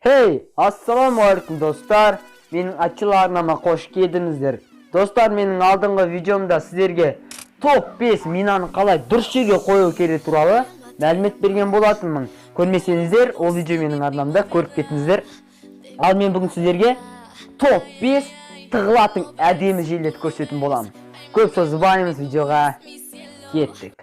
Ассаламуалейкум достар. Менің ачыларнама қош келдіңіздер. Достар, менің алдыңғы видеомда сіздерге топ 5 минаны қалай дұрыс жерге қою керек туралы мәлімет берген болатынмын. Көрмесеңіздер, ол видео менің арнамда көріп кетіңіздер. Ал мен бүгін сіздерге топ 5 тығылатын әдемі жерлерді көрсететін боламын. Көп созбаймыз, видеоға кеттік.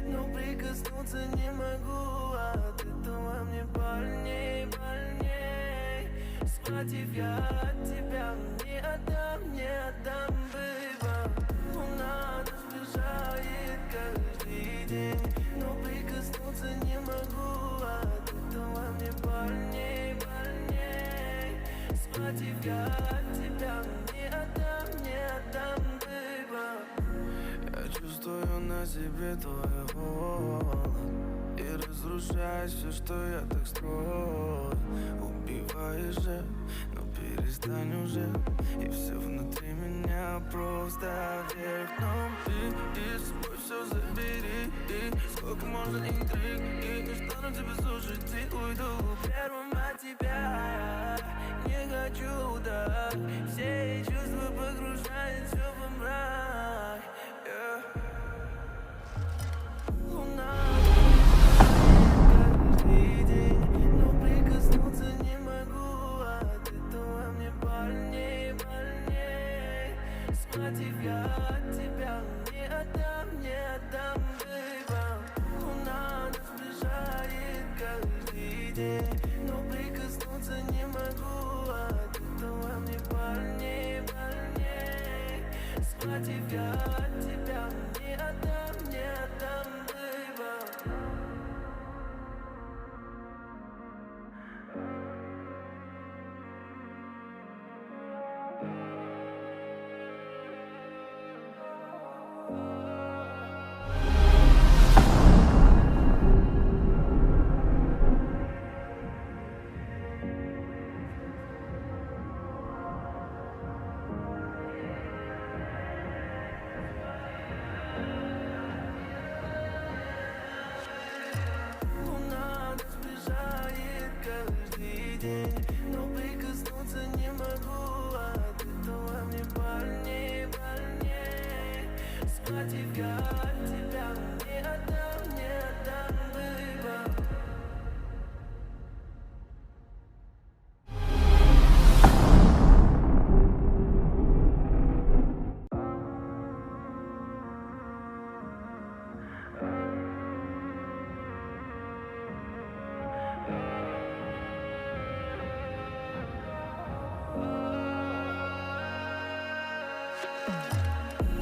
Но прикоснуться не могу, от этого мне больней, больней. Схватив я от тебя, не отдам, бэйба. Луна нас сближает каждый день, но прикоснуться не могу, от этого мне больней, больней. Схватив я от тебя, не отдам, бэйба. Я чувствую на себе твой холод и разрушаешь все, что я так строил. Убиваешь же, но перестань уже, и все внутри меня просто вверх дном. Ты с собой все забери, и сколько можно интриг, и не стану тебя слушать, и уйду первым от тебя. Не хочу, да, все чувства погружают все во мрак. Луна каждый день, но прикоснуться не могу, от этого мне больней, больней. Схватив я от тебя, не отдам, бэйба. Луна нас сближает каждый день, но прикоснуться не могу, от этого мне больней, больней. Схватив я от тебя, не отдам, бэйба. Но прикоснуться не могу, от этого мне больней, больней. Схватив я от тебя, не отдам, бэйба.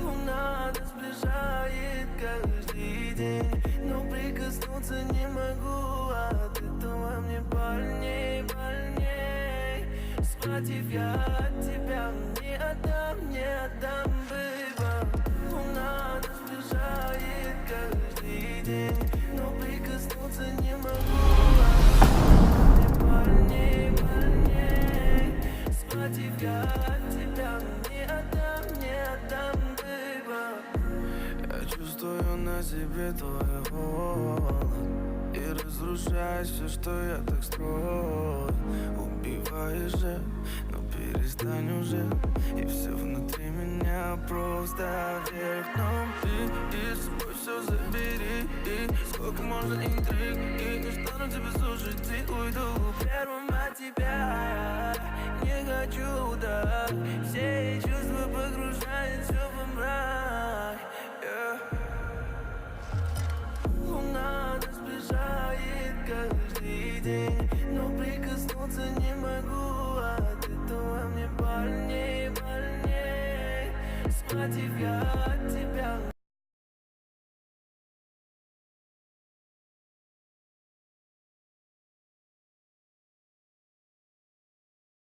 Луна нас сближает каждый день, но прикоснуться не могу, от этого мне больней, больней. Схватив я от тебя, не отдам, бэйба. Луна нас сближает каждый день, но прикоснуться не могу, от этого мне больней, больней. Схватив я от тебя, не отдам, бэйба. Я чувствую на себе твой холод и разрушаешь все, что я так строил. Убиваешь же, но перестань уже, и все внутри меня просто вверх дном. Ты с собой все забери, и сколько можно интриг, и не стану тебя слушать, и уйду первым от тебя. Не хочу, да, все чувства погружают все во мрак. Луна нас сближает каждый день, но прикоснуться не могу, от этого мне больней, больней. Схватив я от тебя.